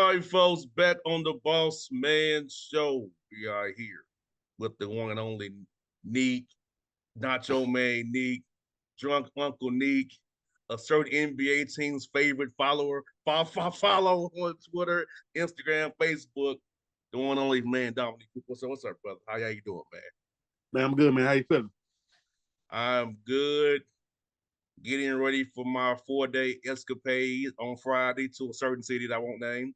All right, folks, back on the Boss Man Show. We are here with the one and only Neek, Nacho Man Neek, Drunk Uncle Neek, a certain NBA team's favorite follower. Follow on Twitter, Instagram, Facebook. The one and only man, Dominique. What's up, brother? How you doing, man? Man, I'm good, man. How you feeling? I'm good. Getting ready for my 4-day escapade on Friday to a certain city that I won't name.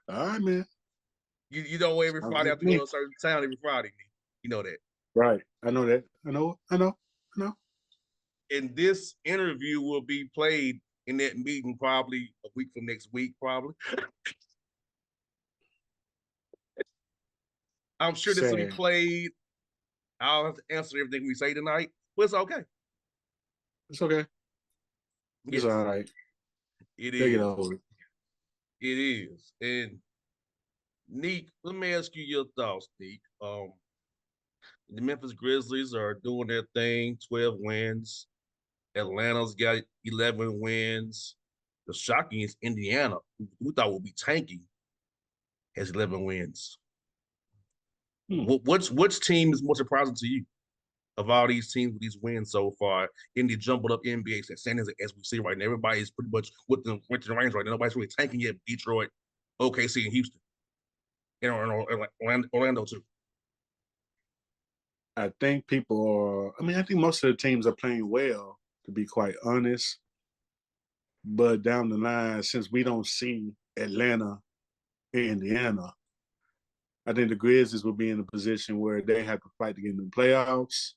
All right, man. You know every Friday I have to go to a certain town every Friday. You know that. Right. I know that. I know. And this interview will be played in that meeting probably a week from next week, probably. I'm sure this will be played. I'll have to answer everything we say tonight, but it's okay. It's okay. It's all right. It Take it is. over. It is. And Neek, let me ask you your thoughts, Neek. The Memphis Grizzlies are doing their thing, 12 wins. Atlanta's got 11 wins. The shocking is Indiana, who we thought would be tanking, has 11 wins. Which team is more surprising to you of all these teams with these wins so far in the jumbled up NBA standings as we see right now? Everybody's pretty much with the range right now. Nobody's really tanking yet. Detroit, OKC, and Houston, and Orlando too. I think people are. I think most of the teams are playing well, to be quite honest. But down the line, since we don't see Atlanta and Indiana, I think the Grizzlies will be in a position where they have to fight to get in the playoffs.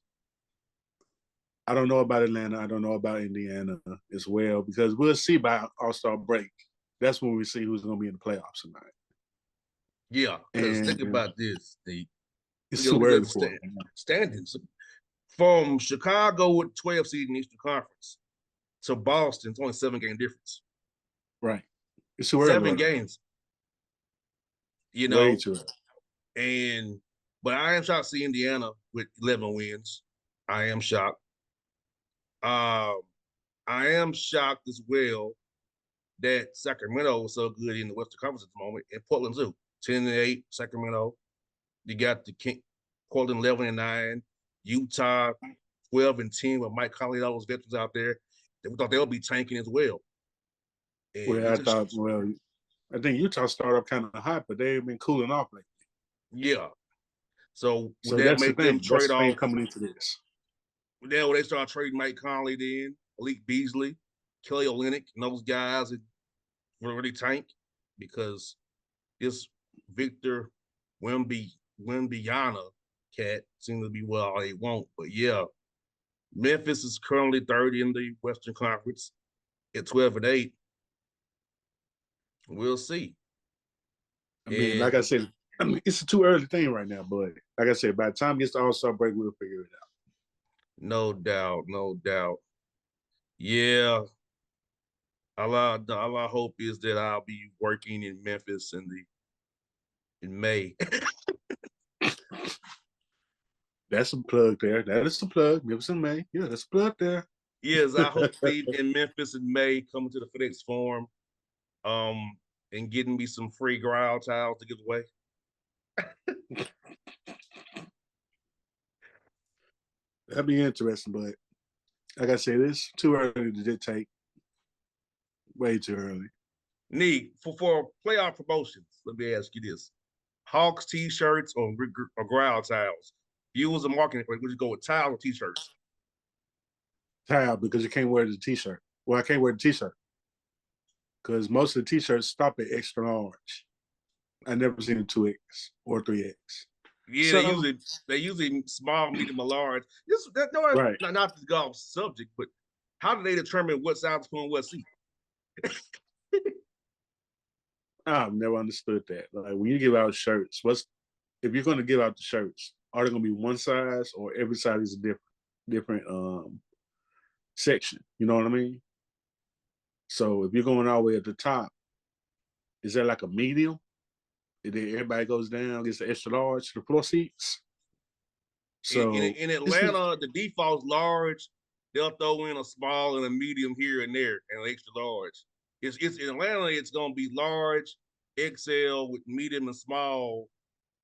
I don't know about Atlanta. I don't know about Indiana as well, because we'll see by All-Star break. That's when we see who's going to be in the playoffs tonight. Yeah, because think about this. It's too early for standings. From Chicago with 12 seed in the Eastern Conference to Boston, it's only 7-game difference. Right. It's too early. 7 games. You know. Way too early. But I am shocked to see Indiana with 11 wins. I am shocked. I am shocked as well that Sacramento was so good in the Western Conference at the moment, and Portland too. 10-8, Sacramento. You got the Portland 11-9, Utah 12-10 with Mike Conley, all those veterans out there. We thought they'll be tanking as well. And I think Utah started up kind of hot, but they've been cooling off lately. Yeah. So would that make them trade off coming into this? Then when they start trading Mike Conley, then Malik Beasley, Kelly Olynyk, and those guys that really tank, because this Victor Wembanyama cat seems to be all they want. But yeah, Memphis is currently third in the Western Conference at 12-8. We'll see. Like I said, it's a too early thing right now, but like I said, by the time it gets to All-Star break, we'll figure it out. No doubt. Yeah. All I hope is that I'll be working in Memphis in May. That's a plug there. That is a plug. Memphis in May. Yeah, that's a plug there. Yes, I hope to be in Memphis in May, coming to the FedEx Forum, and getting me some free growl towels to give away. That'd be interesting, but like I said, it's too early to dictate. Way too early. Neek, for playoff promotions, let me ask you this. Hawks t-shirts or growl towels? If you was a marketing person, would you go with towel or t-shirts? Towel, because you can't wear the t-shirt. Well, I can't wear the t-shirt because most of the t-shirts stop at extra large. I never seen a 2X or 3X. Yeah, so, they usually small, medium, or large. Right. Not to go off subject, but how do they determine what size to put on what seat? I've never understood that. Like when you give out shirts, if you're going to give out the shirts, are they going to be one size or every size is a different section? You know what I mean? So if you're going all the way at the top, is that like a medium? And then everybody goes down, gets the extra large, the floor seats. So in Atlanta, the default's large. They'll throw in a small and a medium here and there, and an extra large. It's in Atlanta. It's gonna be large, XL with medium and small.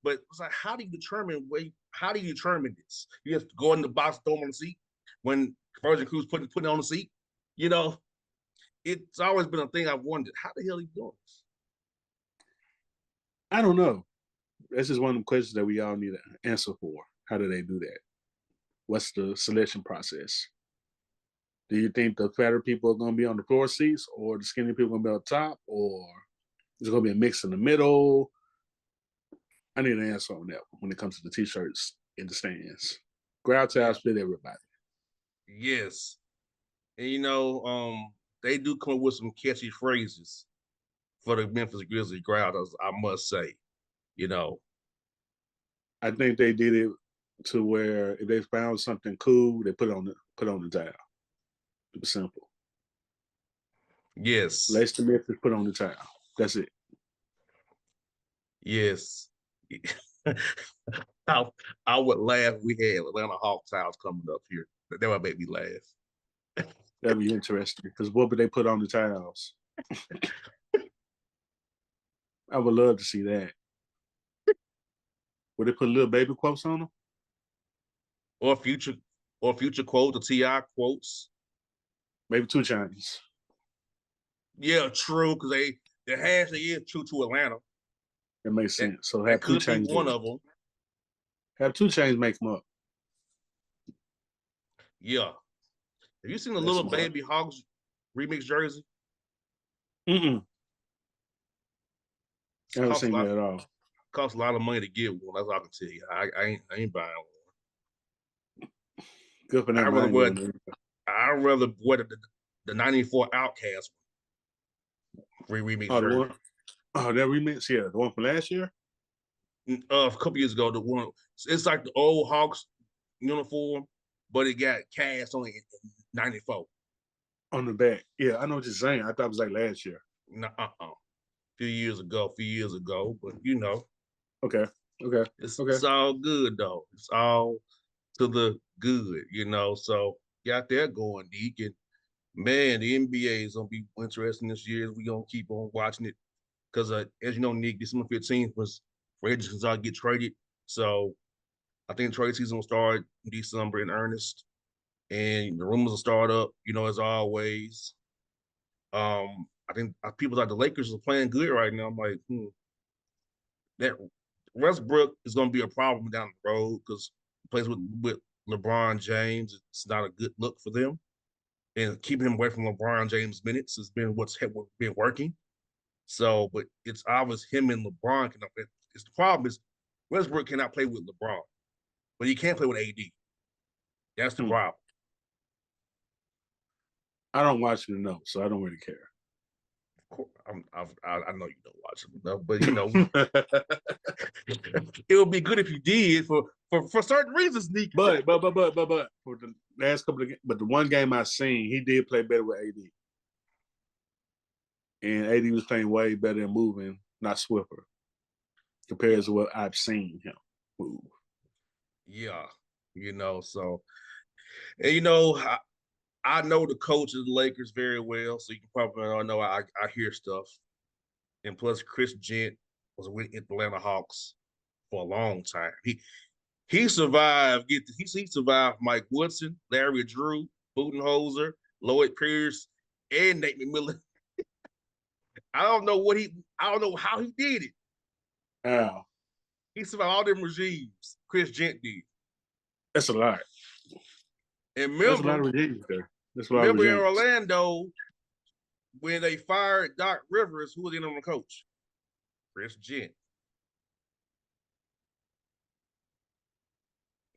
But it's like, how do you determine how do you determine this? You have to go in the box, throw them on the seat when Virgin Crew's putting it on the seat. You know, it's always been a thing I've wondered. How the hell are you doing this? I don't know. That's just one of the questions that we all need an answer for. How do they do that? What's the selection process? Do you think the fatter people are going to be on the floor seats, or the skinny people are going to be on top, or is it going to be a mix in the middle? I need an answer on that when it comes to the T-shirts in the stands. Crowd tabs fit everybody. Yes, and they do come up with some catchy phrases for the Memphis Grizzlies Growlers, I must say. You know, I think they did it to where if they found something cool, they put on the towel. It was simple. yes, Lace the Memphis, put on the towel. That's it. yes. I, I would laugh if we had Atlanta Hawks house coming up here. That would make me laugh. That'd be interesting because what would they put on the towels? I would love to see that. Would they put little baby quotes on them? Or future quotes, the Ti quotes. Maybe 2 Chainz. Yeah, true, because the hashtag is true to Atlanta. That makes That sense. So that have 2 could be Chainz one do it. of them. Have 2 Chainz make them up. Yeah. Have you seen the That's little smart. baby Hogs remix jersey? I haven't Costs a seen lot. that at all. Costs a lot of money to get one. That's all I can tell you. I ain't buying one. Good for I them. I rather wear the '94 Outcast remix Oh, the jersey. one. Oh, that remix. Yeah, the one from last year. A couple years ago, the one it's like the old Hawks uniform, but it got cast on it in '94. On the back. Yeah, I know what you're saying. I thought it was like last year. Few years ago, but Okay. it's all good though. It's all to the good, So got that going, Neek, and man, the NBA is gonna be interesting this year. We're gonna keep on watching it because, as you know, Neek, December 15th was free agents all get traded. So I think the trade season will start in December in earnest, and the rumors will start up, as always. I think people like the Lakers are playing good right now. I'm like, that Westbrook is going to be a problem down the road because he plays with LeBron James. It's not a good look for them, and keeping him away from LeBron James minutes has been what's been working. So, but it's obvious him and LeBron cannot play. It's the problem is Westbrook cannot play with LeBron, but he can't play with AD. That's the problem. I don't watch it enough, so I don't really care. I know you don't watch him enough, but it would be good if you did for certain reasons, Neek. But for the last couple of games, but the one game I seen, he did play better with AD, and AD was playing way better and moving, not Swiffer, compared to what I've seen him move. Yeah, so and I know the coach of the Lakers very well, so you can probably know I hear stuff. And plus, Chris Gent was with Atlanta Hawks for a long time. He survived. He survived Mike Woodson, Larry Drew, Budenholzer, Lloyd Pierce, and Nate McMillan. I don't know how he did it. Wow, He survived all them regimes. Chris Gent did. that's a lot. And That's a lot of regimes there. That's a lot of remember in regimes. Orlando when they fired Doc Rivers, who was in on the coach? Chris Gent.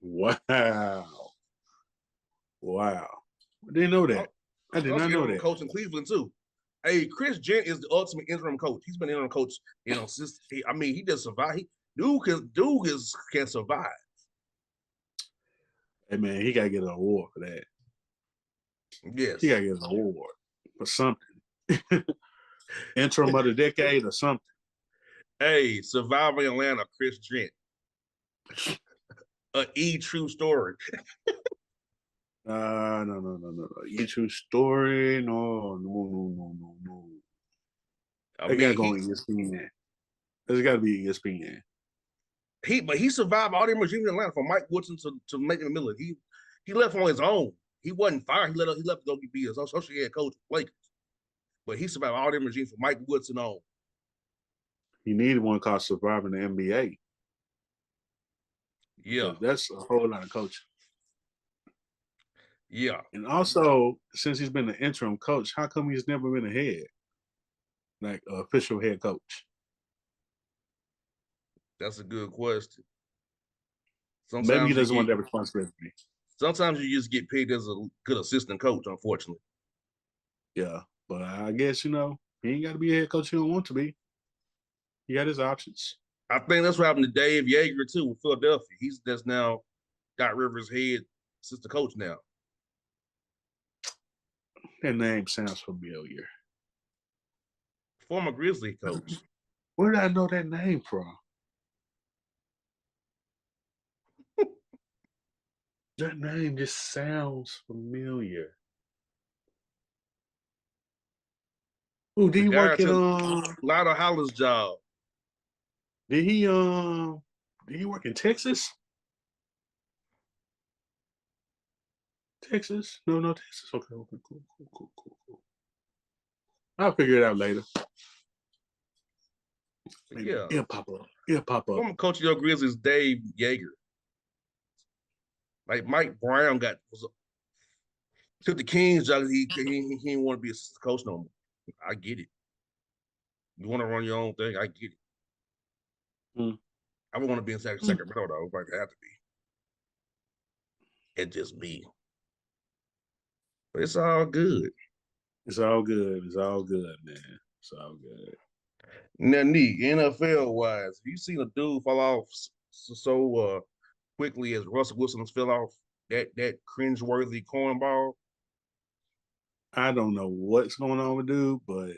Wow. I didn't know that. I did not know interim that. coach in Cleveland too. Hey, Chris Gent is the ultimate interim coach. He's been interim coach, since he just survived. Dude can survive. Hey man, he gotta get an award for that. Yes. He gotta get an award for something. Interim of the decade or something. Hey, surviving Atlanta, Chris Gent. True story. No. True story. No. I They gotta mean, go on ESPN. There's gotta be ESPN. he survived all the regimes in Atlanta from Mike Woodson to Macon Miller. He left on his own. He wasn't fired. He left to go be a associate head coach for Lakers. But he survived all them regimes from Mike Woodson on. He needed one called Surviving the NBA. Yeah. That's a whole lot of coaching. Yeah. And also, since he's been the interim coach, how come he's never been a head, like an official head coach? That's a good question. Maybe he Sometimes doesn't want that responsibility. Sometimes you just get paid as a good assistant coach, unfortunately. Yeah, but I guess, he ain't got to be a head coach he don't want to be. He got his options. I think that's what happened to Dave Yeager, too, with Philadelphia. He's just now got Rivers' head assistant coach now. That name sounds familiar. Former Grizzly coach. Where did I know that name from? That name just sounds familiar. Oh, did The he guy work at Lotto Holland's job. Did he work in Texas? Texas? No, Texas. Okay, cool. I'll figure it out later. Maybe Yeah. It'll pop up. Former coach of your Grizzlies, Dave Yeager. Like Mike Brown took the Kings job. He didn't want to be assistant coach no more. I get it. You want to run your own thing? I get it. I would want to be in Sacramento though. But I have to be. It's just me. But it's all good. It's all good. It's all good, man. It's all good. Now, Neek, NFL wise, have you seen a dude fall off so quickly as Russell Wilson fell off that cringeworthy cornball? I don't know what's going on with dude, but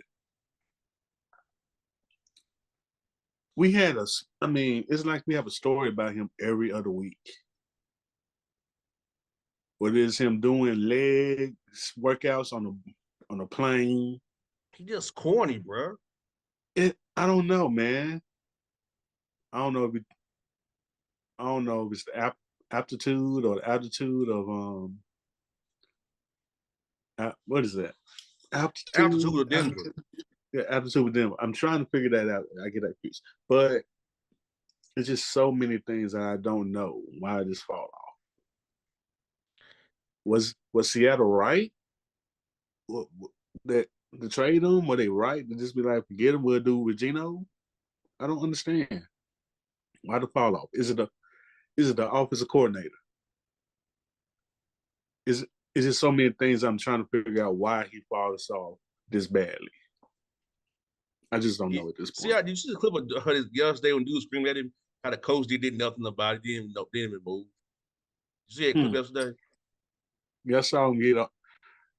it's like we have a story about him every other week. Whether it's him doing leg workouts on a plane. He just corny, bro. I don't know, man. I don't know if it's the aptitude or the altitude of what is that? Altitude of Denver. Yeah, altitude with Denver. I'm trying to figure that out. I get that piece, but it's just so many things that I don't know why I just fall off. Was Seattle right? That to trade him? Were they right to just be like, forget him? We'll do with Gino? I don't understand why the fall off. Is it the offensive coordinator? Is it so many things I'm trying to figure out why he falls off this badly? I just don't know at this point. Did you see the clip of his yesterday when dude screaming at him? How the coach did nothing about it, didn't even move. You see that clip yesterday? Yeah, I saw him get up.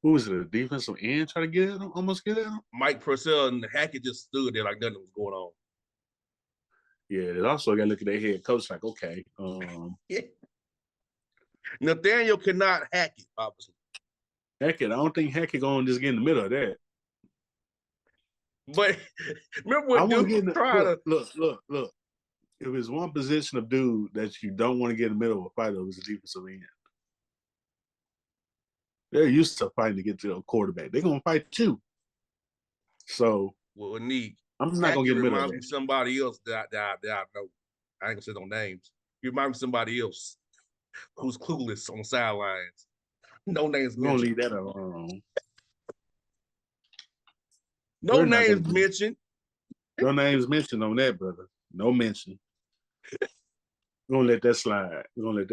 Who was it? A defensive end try to get at him? Almost get at him? Mike Purcell and Hackett just stood there like nothing was going on. Yeah, they also got to look at their head coach like, okay. Yeah. Nathaniel cannot hack it, obviously. Hackett, I don't think Hackett going to just get in the middle of that. But remember what dude tried to look. If it's one position of dude that you don't want to get in the middle of a fight over, is a defensive end. They're used to fighting to get to a quarterback. They're gonna fight you. So Neek, I'm not gonna get in the middle of reminds me of somebody else that I know. I ain't gonna say no names. He reminds me of somebody else who's clueless on the sidelines. No names We're gonna mentioned. leave that alone. No names mentioned. No names mentioned on that, brother. No mention. We're gonna let that slide. We're gonna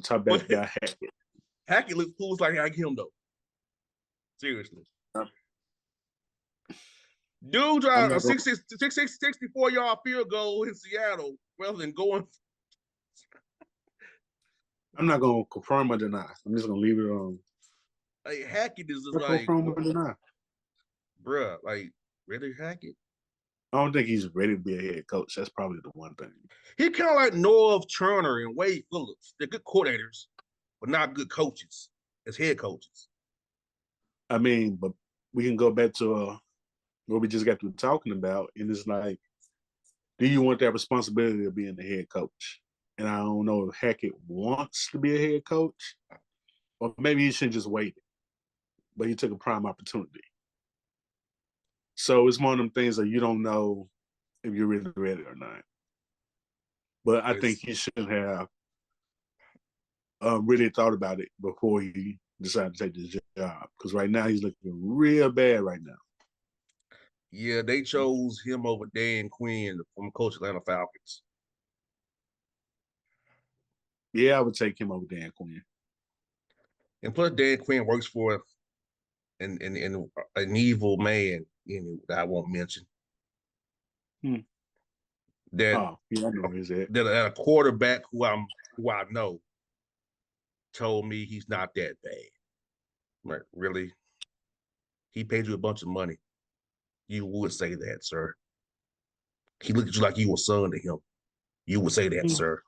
talk about Hackett. Hackett looks cool like him though. Seriously. Dude tried a 64-yard field goal in Seattle rather than going. I'm not gonna confirm or deny. I'm just gonna leave it on. Like Hackett is just like confirm or deny. Bruh, like really Hackett? I don't think he's ready to be a head coach. That's probably the one thing. He kind of like Norv Turner and Wade Phillips. They're good coordinators, but not good coaches as head coaches. I mean, but we can go back to what we just got to talking about, and it's like, do you want that responsibility of being the head coach? And I don't know if Hackett wants to be a head coach, or maybe he should just wait. But he took a prime opportunity. So it's one of them things that you don't know if you're really ready or not. But I think he should have really thought about it before he decided to take this job. Because right now he's looking real bad right now. Yeah, they chose him over Dan Quinn from Coach Atlanta Falcons. Yeah, I would take him over Dan Quinn. And plus, Dan Quinn works for an evil man, that I won't mention. That yeah, I know where he's at. That a quarterback who I know told me he's not that bad. Like, really? He paid you a bunch of money. You would say that, sir. He looked at you like you were son to him. You would say that, sir.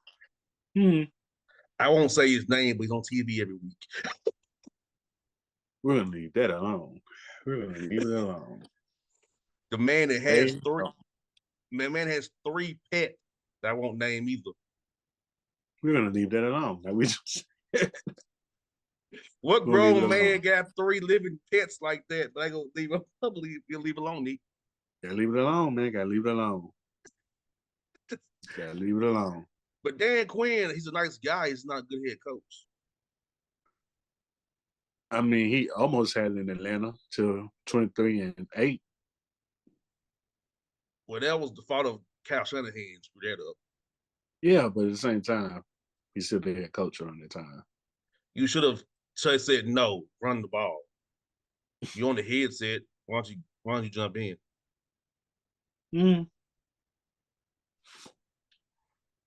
I won't say his name, but he's on TV every week. We're gonna leave that alone. We're gonna leave it alone. The man that has man has 3 pets that I won't name either. We're gonna leave that alone. Like we just what grown man got 3 living pets like that? But I go leave him. You'll leave alone, Neek. Gotta leave it alone, man. Gotta leave it alone. Gotta leave it alone. But Dan Quinn, he's a nice guy. He's not a good head coach. I mean, he almost had it in Atlanta till 23-8. Well, that was the fault of Kyle Shanahan screwed that up. Yeah, but at the same time, he's still the head coach around that time. You should have said no, run the ball. You're on the headset. Why don't you jump in?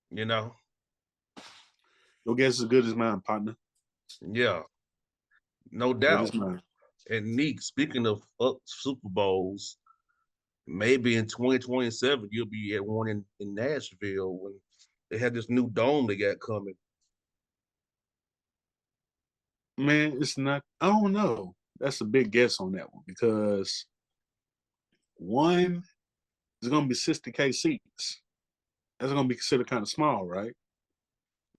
You know? Your guess is as good as mine, partner. Yeah. No doubt. And Neek, speaking of Super Bowls, maybe in 2027 you'll be at one in Nashville when they have this new dome they got coming. Man, it's not. I don't know. That's a big guess on that one because one is going to be 60K seats. That's going to be considered kind of small, right?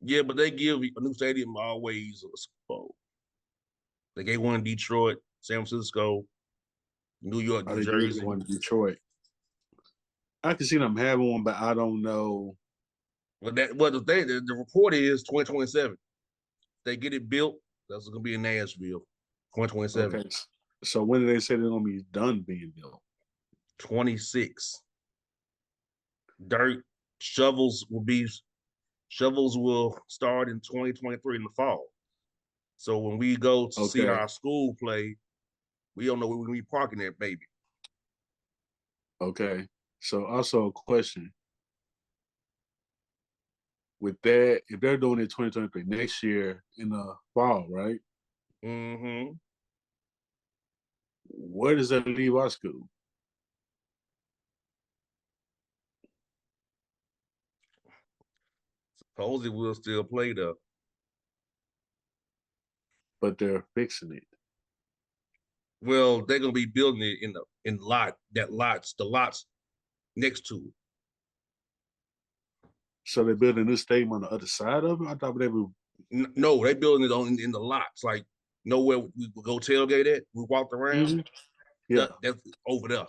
Yeah, but they give a new stadium always a Super Bowl. They gave one in Detroit, San Francisco, New York, New Jersey. One in Detroit. I can see them having one, but I don't know. The report is 2027. They get it built. That's going to be in Nashville, 2027. Okay. So when did they say they're going to be done being built? 26. Dirt shovels will start in 2023 in the fall. So when we go to see our school play, we don't know where we're going to be parking that baby. Okay. So also a question. With that, if they're doing it 2023 next year in the fall, right? Mm-hmm. Where does that leave our school? Supposedly we'll still play though. But they're fixing it. Well, they're gonna be building it in the lots next to it. So they're building a new stadium on the other side of it? I thought they were. No, they're building it in the lots, like nowhere we would go tailgate at. We walked around. Mm-hmm. Yeah. That's over there.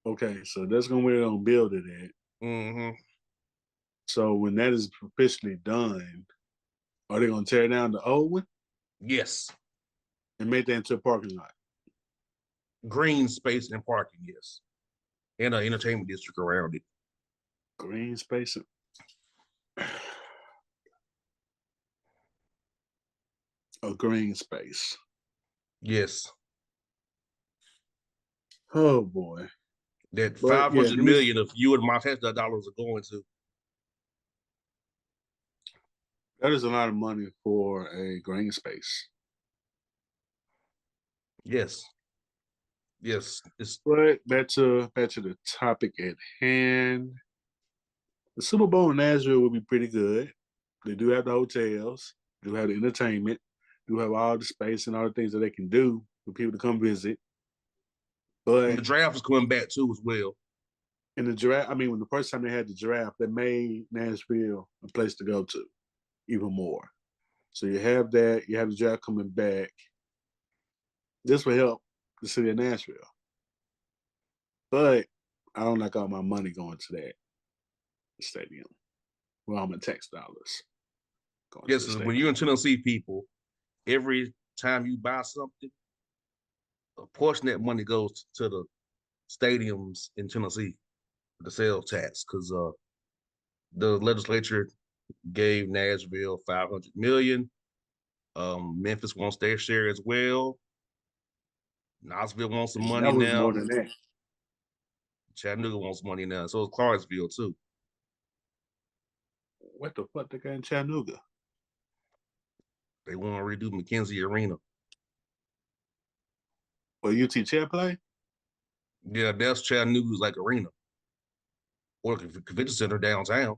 Okay, so that's where they're gonna build it at. Mm-hmm. So when that is officially done, are they gonna tear down the old one? Yes. And make that into a parking lot. Green space and parking, yes. And an entertainment district around it. Green space. A green space. Yes. Oh boy. That 500 million of you and my tax dollars are going to. That is a lot of money for a green space. Yes. Yes. But back to the topic at hand. The Super Bowl in Nashville will be pretty good. They do have the hotels, do have the entertainment, do have all the space and all the things that they can do for people to come visit. And But the draft is coming back too as well. in the draft, I mean, when the first time they had the draft, they made Nashville a place to go to even more. So you have that, you have the draft coming back. This will help the city of Nashville. But I don't like all my money going to that stadium. Well, I'm in tax dollars going to Yes, the when stadium. you're in Tennessee, people, every time you buy something, a portion of that money goes to the stadiums in Tennessee, the sales tax, because the legislature gave Nashville 500 million. Memphis wants their share as well. Knoxville wants some money That was more now. than that. Chattanooga wants money now. So is Clarksville too. What the fuck they got in Chattanooga? They want to redo McKenzie Arena. Well, UT Chat play? Yeah, that's Chattanooga's like arena or convention center downtown.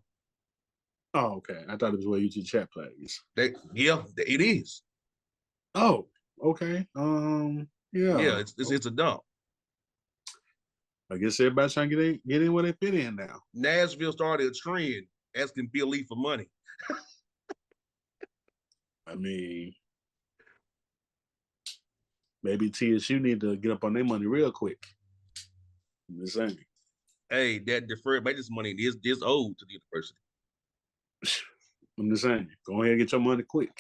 Oh, okay. I thought it was where UT Chat plays. It is. Oh, okay. Yeah, Yeah. it's a dump. I guess everybody's trying to get in where they fit in now. Nashville started a trend asking Bill Lee for money. I mean, maybe TSU need to get up on their money real quick. I'm just saying. Hey, that deferred maintenance money is owed to the university. I'm just saying. Go ahead and get your money quick.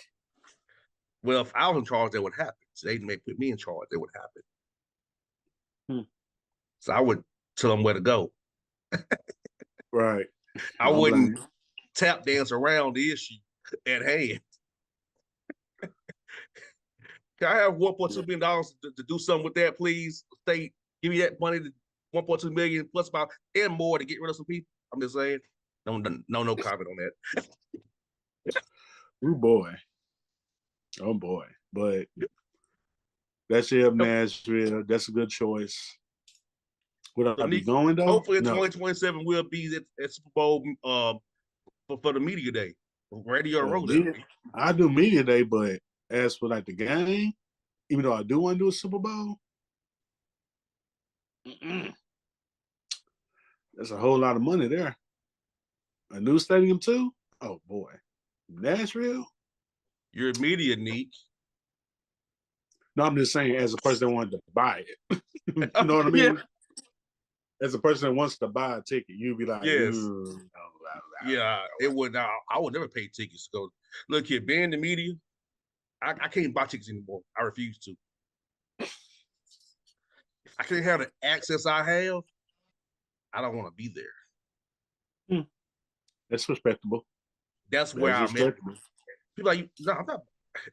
Well, if I was in charge, that would happen. So they may put me in charge, that would happen. So I would tell them where to go. Right. I wouldn't tap dance around the issue at hand. Can I have $1.2 million to do something with that, please? State, give me that money, 1.2 million plus about and more to get rid of some people. I'm just saying. No comment on that. Oh boy. Oh boy. But that's it, Nashville. That's a good choice. Would I be going though? Hopefully, no. 2027 will be at Super Bowl for the media day, radio and road. I do media day, but as for like the game, even though I do want to do a Super Bowl, that's a whole lot of money there. A new stadium too? Oh boy, Nashville. You're media, Neek. No, I'm just saying, as a person that wanted to buy it, you know what I mean. Yeah. As a person that wants to buy a ticket, you'd be like, yes, it would. I would never pay tickets to go. Look here, being in the media, I can't buy tickets anymore. I refuse to. If I can't have the access I have, I don't want to be there. That's respectable. That's where I'm at. People like, no, I'm not.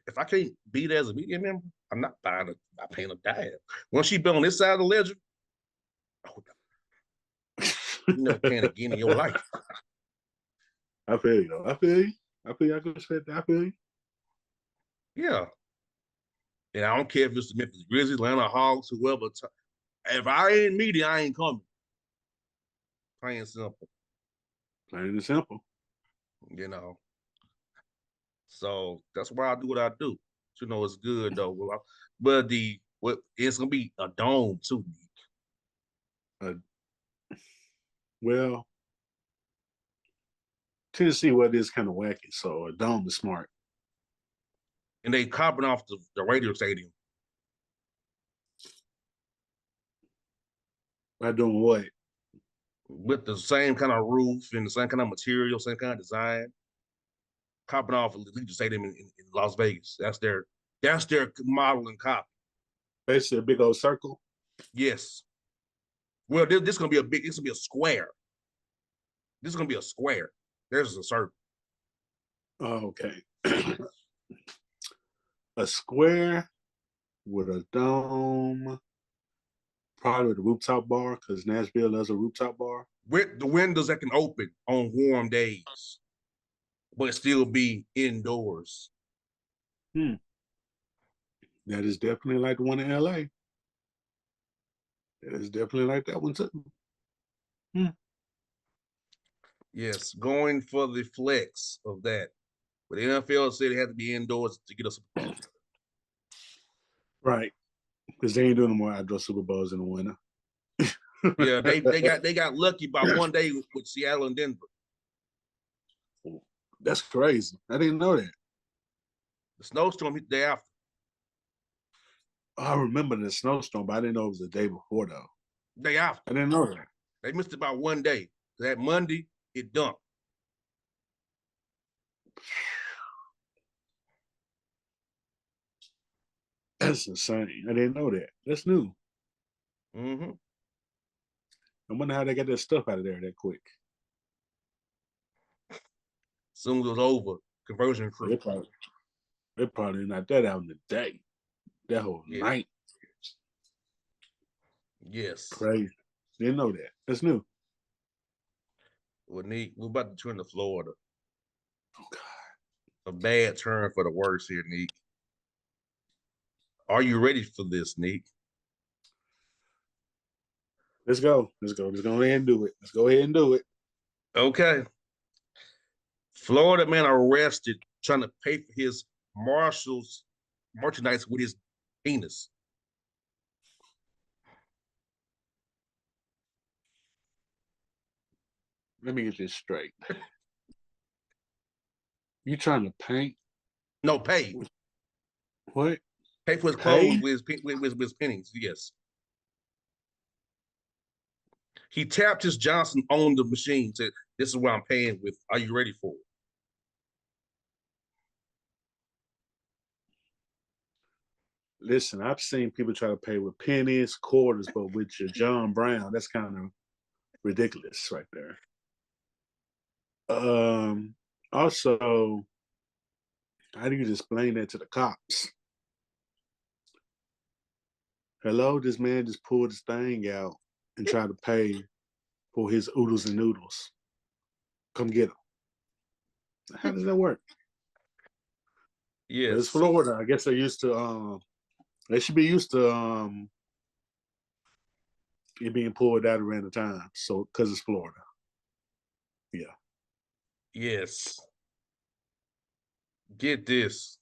If I can't be there as a media member, I'm not buying it. I'm paying a dime. Once you been on this side of the ledger, you never can again in your life. I feel you. I feel you. I can respect that. I feel you. Yeah. And I don't care if it's the Memphis Grizzlies, Atlanta Hawks, whoever. If I ain't media, I ain't coming. Plain and simple. Plain and simple. You know. So that's why I do what I do. You know, it's good though. But it's gonna be a dome too. Well, Tennessee weather is kind of wacky, so a dome is smart. And they copping off the radio stadium. By doing what? With the same kind of roof and the same kind of material, same kind of design. Copping off Legion Stadium in Las Vegas. That's their model and copy. Basically a big old circle. Yes. Well, this is gonna be this is gonna be a square. This is gonna be a square. There's a circle. Oh, okay. A square with a dome, probably with a rooftop bar, because Nashville has a rooftop bar. With the windows that can open on warm days, but still be indoors. That is definitely like the one in LA. It is definitely like that one too. Yes, going for the flex of that. But the NFL said it had to be indoors to get us a Super Bowl. Right. Because they ain't doing no more outdoor Super Bowls in the winter. Yeah, they got lucky by one day with Seattle and Denver. That's crazy. I didn't know that. The snowstorm hit the day after. I remember the snowstorm, but I didn't know it was the day before though. Day after. I didn't know that. They missed it by one day. That Monday, it dumped. That's insane. I didn't know that. That's new. Mm-hmm. I wonder how they got that stuff out of there that quick. As soon as it was over, conversion crew. They probably knocked that out in the day. That whole night. Yes. Crazy. Didn't know that. That's new. Well, Neek, we're about to turn to Florida. Oh, God. A bad turn for the worse here, Neek. Are you ready for this, Neek? Let's go. Let's go. Let's go ahead and do it. Let's go ahead and do it. Okay. Florida man arrested trying to pay for his Marshall's merchandise with his penis. Let me get this straight. You trying to paint? No, pay. What? Pay for his clothes with his pennies, yes. He tapped his Johnson on the machine, said, "This is what I'm paying with. Are you ready for it?" Listen, I've seen people try to pay with pennies, quarters, but with your John Brown, that's kind of ridiculous right there. Also, how do you explain that to the cops? Hello, this man just pulled his thing out and tried to pay for his oodles and noodles. Come get him. How does that work? Yes. But it's Florida. I guess they're used to they should be used to it being pulled out around the time. So because it's Florida. Yeah. Yes. Get this.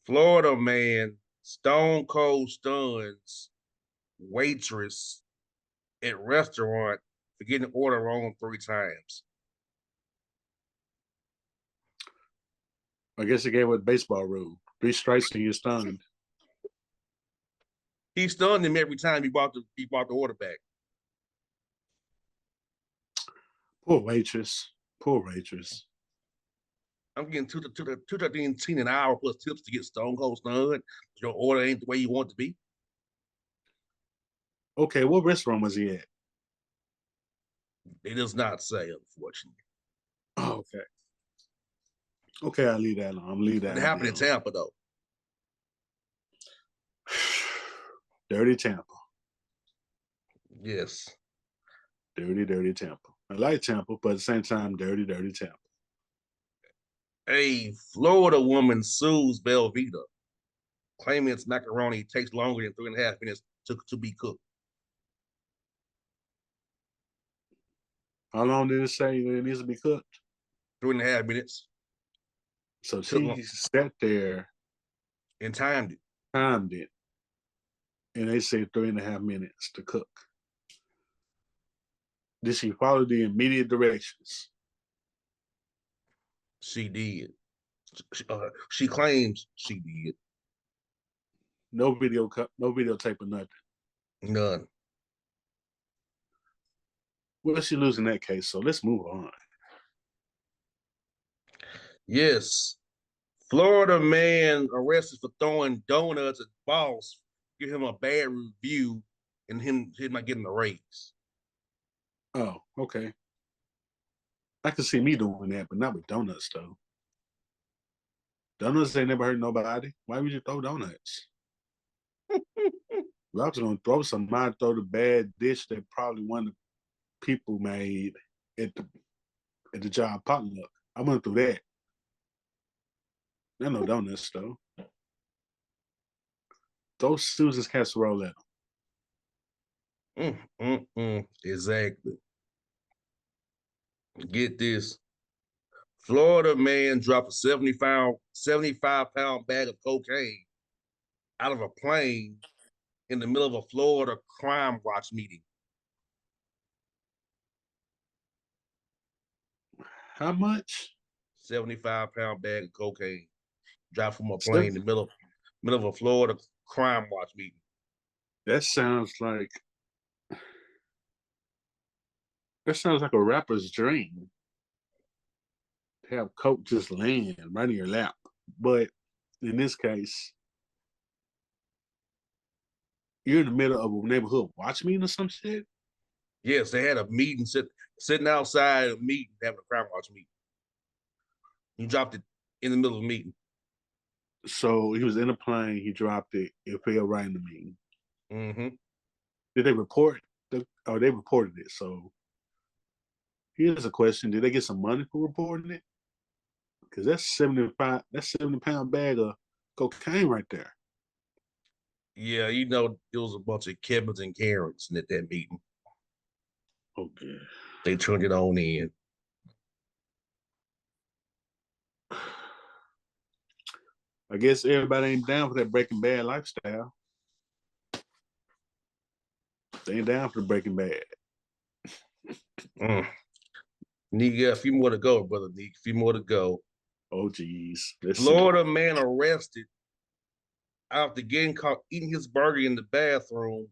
Florida man stone cold stuns waitress at restaurant for getting the order wrong 3 times. I guess they gave it a baseball rule. 3 strikes and you're stunned. He stunned him every time he brought the order back. Poor waitress. Poor waitress. I'm getting $2.13 an hour plus tips to get stone cold stunned. Your order ain't the way you want it to be. Okay, what restaurant was he at? It does not say, unfortunately. Oh, okay. Okay, I'll leave that alone. Leave that. It happened in Tampa, though. Dirty Tampa. Yes. Dirty, dirty Tampa. I like Tampa, but at the same time, dirty, dirty Tampa. A Florida woman sues Belvita, claiming its macaroni takes longer than 3.5 minutes to be cooked. How long did it say it needs to be cooked? 3.5 minutes. So she sat there and timed it, and they said 3.5 minutes to cook. Did she follow the immediate directions? She did. She claims she did. No videotape or nothing. None. Well, she lose in that case, so let's move on. Yes. Florida man arrested for throwing donuts at boss, give him a bad review, and him not getting a raise. Oh, okay. I can see me doing that, but not with donuts, though. Donuts ain't never hurt nobody. Why would you throw donuts? If I was going to throw something, I'd throw the bad dish that probably one of the people made at the job potluck. I went through that. There's no donuts, though. Throw Susan's casserole at them. Exactly. Get this. Florida man dropped a 75-pound bag of cocaine out of a plane in the middle of a Florida crime watch meeting. How much? 75-pound bag of cocaine dropped from a plane in Seven. the middle of a Florida crime watch meeting. That sounds like a rapper's dream. To have coke just land right in your lap. But in this case, you're in the middle of a neighborhood watch meeting or some shit. Yes, they had a meeting sitting outside a meeting having a crime watch meeting. He dropped it in the middle of the meeting. So he was in a plane. He dropped it. It fell right in the meeting. Mm-hmm. Did they report? They reported it. So here's a question: did they get some money for reporting it? Because that's 75. That's 70-pound bag of cocaine right there. Yeah, you know, it was a bunch of Kevins and Karens at that meeting. Okay. They turned it on in. I guess everybody ain't down for that Breaking Bad lifestyle. They ain't down for the Breaking Bad. Mm. Neek, got a few more to go, brother Neek. A few more to go. Oh, geez. Let's see. Florida man arrested after getting caught eating his burger in the bathroom,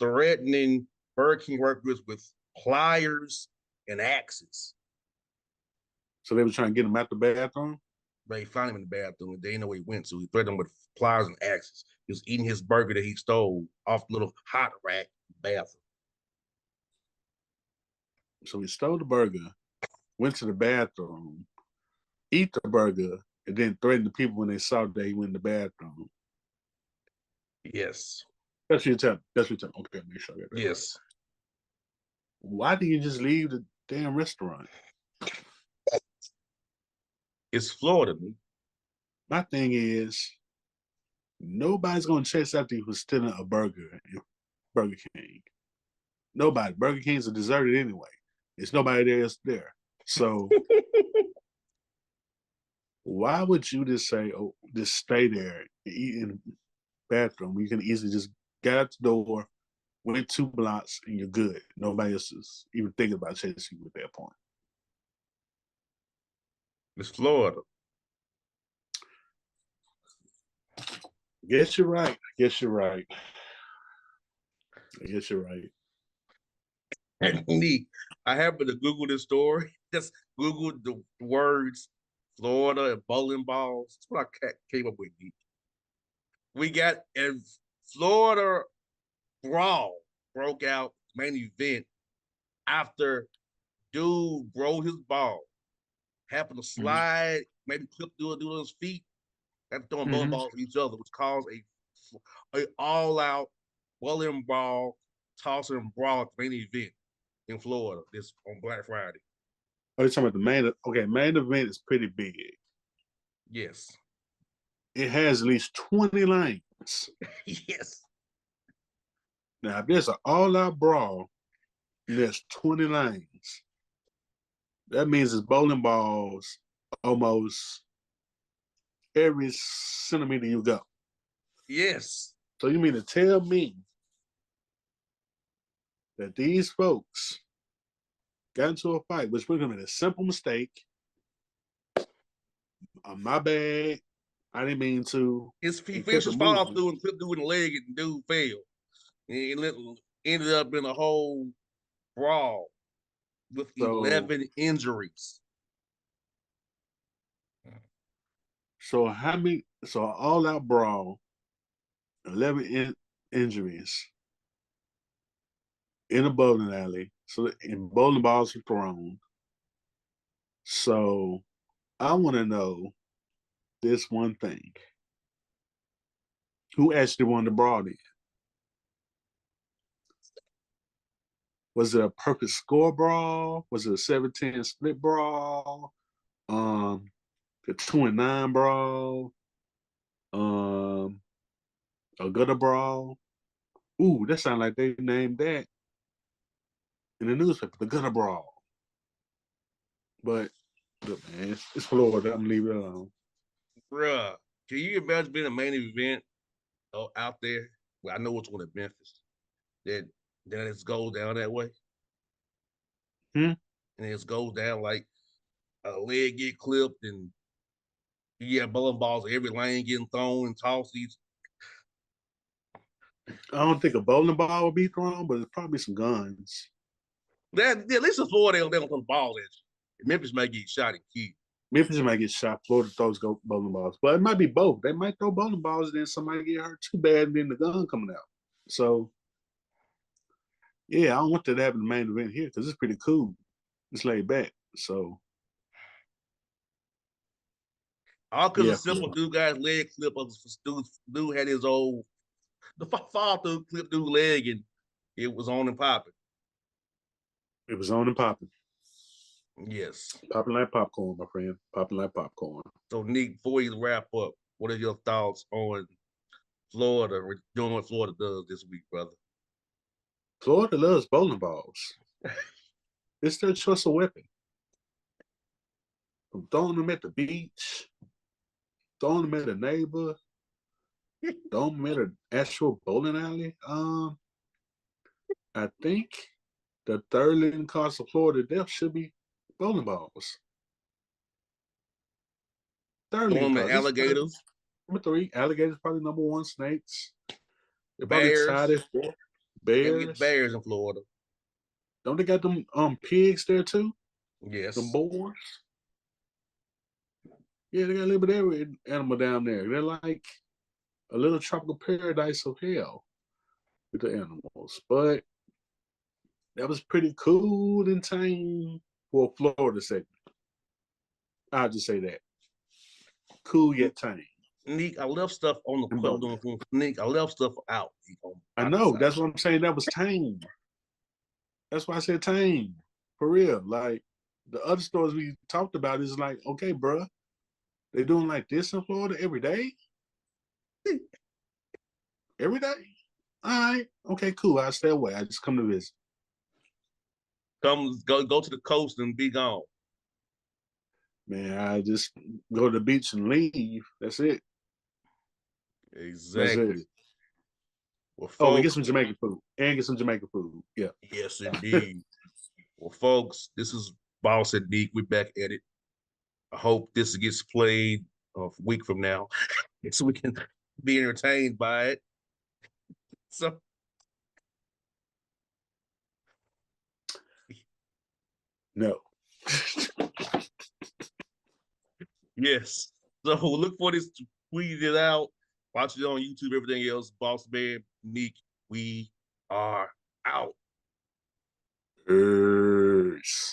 threatening Burger King workers with pliers and axes. So they were trying to get him out the bathroom? They found him in the bathroom and they didn't know where he went. So he threatened them with pliers and axes. He was eating his burger that he stole off the little hot rack bathroom. So he stole the burger, went to the bathroom, eat the burger, and then threatened the people when they saw that he went in the bathroom. Yes. That's what you tell. That's what you tell. Okay, make sure I get that right. Yes. Why did you just leave the damn restaurant? It's Florida, man. My thing is, nobody's gonna chase after you for stealing a burger at Burger King. Nobody. Burger King's are deserted anyway. It's nobody else there. So why would you just say, "Oh, just stay there and eat in the bathroom"? You can easily just get out the door, wait 2 blocks, and you're good. Nobody else is even thinking about chasing you at that point. It's Florida. Guess you're right. I guess you're right. I guess you're right. Neat. I happened to Google this story. Just Google the words Florida and bowling balls. That's what I came up with. Neat. We got a Florida brawl broke out main event after dude broke his ball, happened to slide, maybe clip through his feet, after throwing bowling balls at each other, which caused a all out bowling ball tossing and brawl at the main event in Florida this on Black Friday. Oh, you're talking about the main? Okay, main event is pretty big. Yes. It has at least 20 lanes. Yes. Now, if there's an all-out brawl, and there's 20 lanes. That means it's bowling balls almost every centimeter you go. Yes. So you mean to tell me that these folks got into a fight, which would have been a simple mistake? My bad. I didn't mean to. His feet just fall off through and clipped dude in the leg and dude fell. And it ended up in a whole brawl with 11 injuries. So how many? So all out brawl, 11 injuries in a bowling alley. So and bowling balls were thrown. So I want to know this one thing: who actually won the brawl? Then was it a perfect score brawl? Was it a 7-10 split brawl? The 2-9 brawl? A gutter brawl? Ooh, that sounds like they named that in the newspaper, the gutter brawl. But look, man, it's Florida. I'm gonna leave it alone. Bruh, can you imagine being a main event out there. Well, I know which one at Memphis. That it goes down that way. Hmm? And it goes down like a leg get clipped and you get bowling balls every lane getting thrown and tossed. These I don't think a bowling ball would be thrown, but it's probably some guns. that at least in Florida they don't throw the ball at you. Memphis might get shot and killed. Memphis might get shot. Florida throws go bowling balls, but it might be both. They might throw bowling balls, and then somebody get hurt too bad, and then the gun coming out. So yeah, I don't want that to happen in the main event here because it's pretty cool. It's laid back. So All because yeah, a simple dude guy's leg clip of dude had his old the fall through clip dude leg and it was on and popping. it was on and popping. Yes. Popping like popcorn, my friend. Popping like popcorn. So Neek, before you wrap up, what are your thoughts on Florida doing what Florida does this week, brother? Florida loves bowling balls. It's their choice of weapon. From throwing them at the beach, throwing them at a neighbor, throwing them at an actual bowling alley. I think the third leading cause of Florida death should be bowling balls. Third leading Throwing the cause. alligators, Number three, alligators probably number one. Snakes. They're probably bears. tied at four. Yeah, we get Bears. bears in Florida. Don't they got them pigs there too? Them Yes. boars. Yeah, they got a little bit of every animal down there. They're like a little tropical paradise of hell with the animals. But that was pretty cool and tame for a Florida segment. I'll just say that. Cool yet tame. Neek, I left stuff on the And clip bowling. doing Neek. I left stuff out. I know. That's what I'm saying. That was tame. That's why I said tame. For real. Like the other stores we talked about is like, okay, bruh, they doing like this in Florida every day? Every day? All right. Okay, cool. I'll stay away. I just come to visit. Come go to the coast and be gone. Man, I just go to the beach and leave. That's it. That's Exactly. it. Well, Oh, and get folks, some Jamaican food. And get some Jamaican food. Yeah. yes, indeed. Well, folks, this is Boss and Neek. We're back at it. I hope this gets played a week from now so we can be entertained by it. So, No. yes. So look for this tweet it out. Watch it on YouTube, everything else. Bossman, Neek, we are out. Peace.